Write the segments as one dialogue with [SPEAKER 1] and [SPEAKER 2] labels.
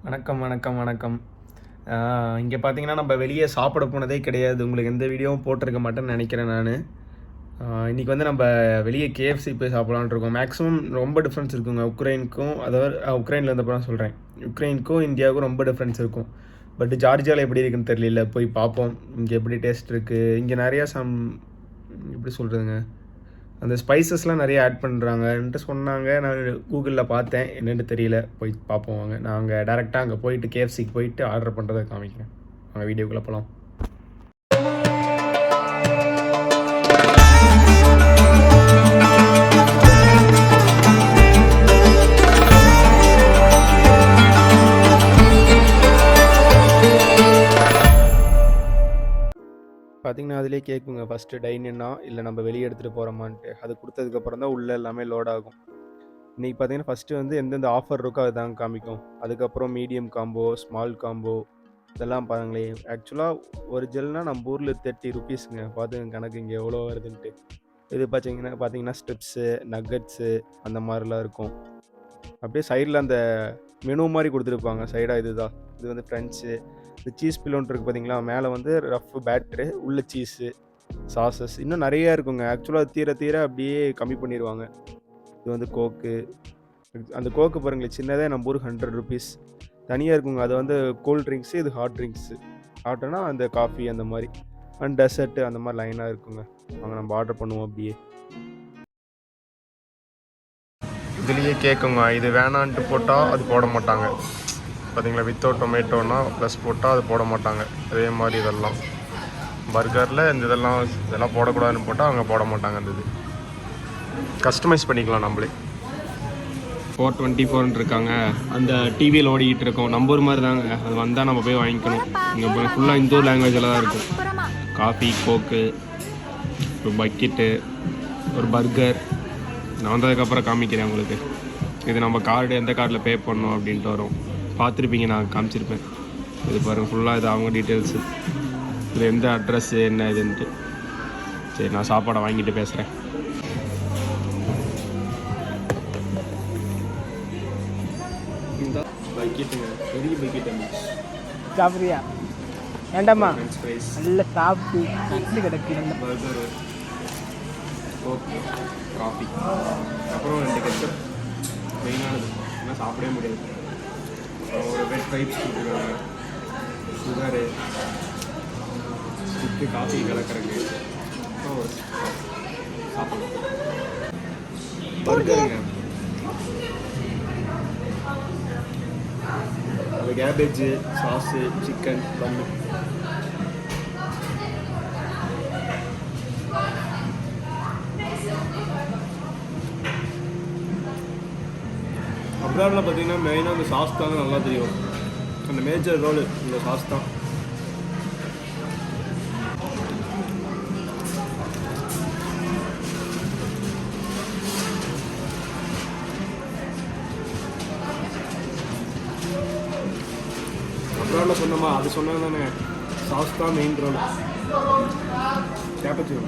[SPEAKER 1] வணக்கம், வணக்கம், வணக்கம். இங்கே பார்த்தீங்கன்னா, நம்ம வெளியே சாப்பிட போனதே கிடையாது. உங்களுக்கு எந்த வீடியோவும் போட்டிருக்க மாட்டேன்னு நெனைக்கிறேன் நானு. இன்னைக்கு வந்து நம்ம வெளியே KFC போய் சாப்பிடலான்னு இருக்கோம். மேக்ஸிமம் ரொம்ப டிஃப்ரென்ஸ் இருக்குங்க. உக்ரைனுக்கும் அதாவது உக்ரைன்ல இருந்தப்ப தான் சொல்றேன். உக்ரைனுக்கும் இந்தியாவுக்கும் ரொம்ப டிஃப்ரென்ஸ் இருக்கும். பட் ஜார்ஜியால எப்படி இருக்குன்னு தெரியல. போய் பார்ப்போம். இங்க எப்படி டேஸ்ட் இருக்கு. இங்க நெறைய எப்படி சொல்றதுங்க? அந்த ஸ்பைசஸ்லாம் நிறைய ஆட் பண்ணுறாங்கன்ட்டு சொன்னாங்க. நான் கூகுளில் பார்த்தேன், என்னென்னு தெரியல. போய் பார்ப்போம் வாங்க. நான் அங்கே டேரெக்டாக அங்கே போயிட்டு KFCக்கு போயிட்டு ஆர்டர் பண்ணுறதை காமிக்கிறேன். வாங்க வீடியோக்குள்ளே போகலாம். பார்த்தீங்கன்னா அதிலே கேட்குங்க ஃபஸ்ட்டு டைனின்னா இல்லை நம்ம வெளியே எடுத்துகிட்டு போகிறோமான்ட்டு. அது கொடுத்ததுக்கப்புறம் தான் உள்ளே எல்லாமே லோட் ஆகும். இன்றைக்கி பார்த்தீங்கன்னா ஃபஸ்ட்டு வந்து எந்தெந்த ஆஃபர் இருக்கோ அதுதான் காமிக்கும். அதுக்கப்புறம் மீடியம் காம்போ, ஸ்மால் காம்போ இதெல்லாம் பாருங்களேன். ஆக்சுவலாக ஒரு ஜெல்னா நம்ம ஊரில் 30 ருபீஸுங்க. பார்த்துங்க கணக்கு இங்கே எவ்வளோ வருதுன்ட்டு. இது பார்த்தீங்கன்னா ஸ்ட்ரிப்ஸு, நக்கட்ஸு அந்த மாதிரிலாம் இருக்கும். அப்படியே சைடில் அந்த மெனு மாதிரி கொடுத்துருப்பாங்க. சைடாக இதுதான். இது வந்து ஃப்ரெஞ்சு. இந்த சீஸ் பிலோன் இருக்குது பார்த்தீங்களா, மேலே வந்து ரஃப் பேட்ரு, உள்ள சீஸு, சாஸஸ் இன்னும் நிறையா இருக்குங்க. ஆக்சுவலாக தீர தீர அப்படியே கம்மி பண்ணிடுவாங்க. இது வந்து கோக்கு. அந்த கோக்கு பாருங்களேன், சின்னதே நம்ம ஊருக்கு 100 ருபீஸ் தனியாக இருக்குங்க. அது வந்து கூல் ட்ரிங்க்ஸு, இது ஹாட் ட்ரிங்க்ஸு. ஹாட்டுனா அந்த காஃபி அந்த மாதிரி, அண்ட் டெசர்ட்டு அந்த மாதிரி லைனாக இருக்குங்க. வாங்க நம்ம ஆர்டர் பண்ணுவோம். அப்படியே இதுலேயே கேட்குங்க, இது வேணான்ட்டு போட்டால் அது போட மாட்டாங்க. பார்த்தீங்களா, வித்தவுட் டொமேட்டோனா ப்ளஸ் போட்டால் அது போட மாட்டாங்க. அதே மாதிரி இதெல்லாம் பர்கரில் இதெல்லாம் போடக்கூடாதுன்னு போட்டால் அவங்க போட மாட்டாங்க. அந்த இது கஸ்டமைஸ் பண்ணிக்கலாம் நம்மளே. 424 இருக்காங்க. அந்த டிவியில் ஓடிக்கிட்டு இருக்கோம். நம்பர் மாதிரி தாங்க. அது வந்தால் நம்ம போய் வாங்கிக்கணும். இங்கே ஃபுல்லாக இந்தோ லாங்குவேஜில் தான் இருக்கும். காஃபி, கோக்கு, ஒரு பக்கெட்டு, ஒரு பர்கர். நான் வந்ததுக்கப்புறம் காமிக்கிறேன் உங்களுக்கு. இது நம்ம கார்டு எந்த கார்டில் பே பண்ணோம் அப்படின்ட்டு வரும். பார்த்துருப்பீங்க, நான் காமிச்சிருப்பேன். இது பாருங்கள், ஃபுல்லாக இது அவங்க டீட்டெயில்ஸு. இது எந்த அட்ரஸ்ஸு என்ன இதுன்ட்டு. சரி, நான் சாப்பாடை வாங்கிட்டு பேசுகிறேன். இந்த பக்கெட்டுங்க, பெரிய பக்கெட்டு.
[SPEAKER 2] சாப்பிட்றியா? வேண்டாமா? நல்ல சாப்பிட்டு கட்டு கிடக்கு.
[SPEAKER 1] பர்கரு, ஓகே, காஃபி, அப்புறம் 2 கெச்சப். மெயினானது ஆனால் சாப்பிடவே முடியாது. ஒரு வெட் வைப்ஸ் கொடுத்துருக்காங்க. சுகரு, ஸ்டிக்கு, காஃபி கலக்கிறதுக்கு. சாப்பிடலாம். பர்கருங்க, அது கேபேஜு, சாஸு, சிக்கன், பன்னு. அப்ராடில் பார்த்தீங்கன்னா மெயினாக அந்த சாஸ் தாங்க நல்லா தெரியும். அந்த மேஜர் ரோல் இந்த சாஸ் தான். அப்ராடில் சொன்னோமா, அது சொன்னாங்க தானே, சாஸ் தான் மெயின் ரோல். கேப்பச்சினோ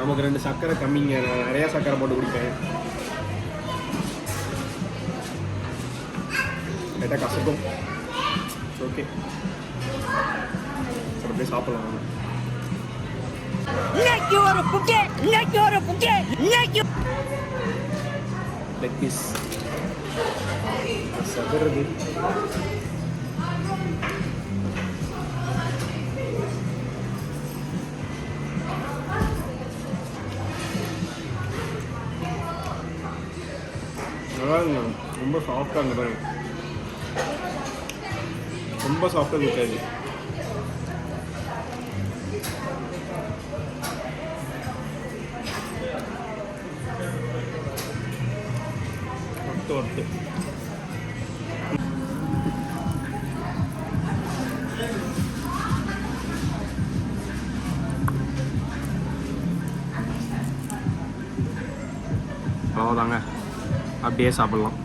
[SPEAKER 1] நமக்கு 2 சர்க்கரை கம்மிங்க. நான் நிறையா சர்க்கரை போட்டு குடிப்பேன். லைட்டாக கசக்கும். ஓகே, அப்படியே சாப்பிடலாம். லெக் பீஸ் சதுறது. நல்லாருங்க. ரொம்ப சாஃப்டாக இருந்த பாருங்க. ரொம்ப சாஃப்டாக இருக்காது. ஒட்டு அவ்வளோதாங்க, அப்படியே சாப்பிட்லாம்.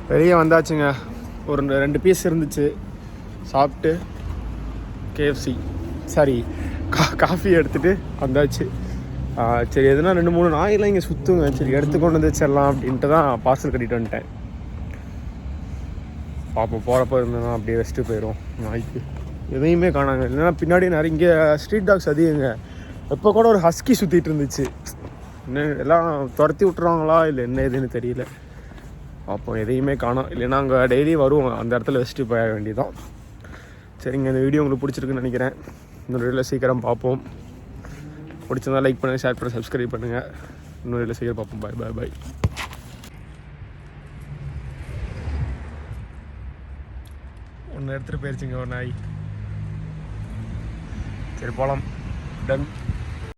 [SPEAKER 1] வெளியே வந்தாச்சுங்க. ஒரு 2 பீஸ் இருந்துச்சு, சாப்பிட்டு கேஎஃப்சி சாரி காஃபி எடுத்துகிட்டு வந்தாச்சு. சரி எதுனா 2-3 நாயெல்லாம் இங்கே சுற்றுங்க, சரி எடுத்து கொண்டு வந்து வச்சிடலாம் அப்படின்ட்டு தான் பார்சல் கட்டிட்டு வந்துட்டேன். பார்ப்போம், போகிறப்ப இருந்ததுன்னா அப்படியே வச்சுட்டு போயிடும். நாய்க்கு எதையுமே காணாங்க. இல்லைன்னா பின்னாடி நிறைய இங்கே ஸ்ட்ரீட் டாக்ஸ் அதிகங்க. எப்போ கூட ஒரு ஹஸ்கி சுற்றிட்டு இருந்துச்சு. இன்னும் எல்லாம் துரத்தி விட்டுருவாங்களா இல்லை என்ன எதுன்னு தெரியல. பார்ப்போம், எதையுமே காணோம். இல்லைன்னா அங்கே டெய்லி வருவோம், அந்த இடத்துல வச்சுட்டு போக வேண்டியதான். சரிங்க, இந்த வீடியோ உங்களுக்கு பிடிச்சிருக்குன்னு நினைக்கிறேன். இன்னொரு வீடியோவில் சீக்கிரம் பார்ப்போம். பிடிச்சிருந்தா லைக் பண்ணுங்கள், ஷேர் பண்ணுங்கள், சப்ஸ்கிரைப் பண்ணுங்கள். இன்னொரு வீடியோவில் சீக்கிரம் பார்ப்போம். பாய் பாய் பாய். ஒன்று எடுத்துகிட்டு போயிடுச்சுங்க ஒரு நாய். சரி போகலாம். டன்.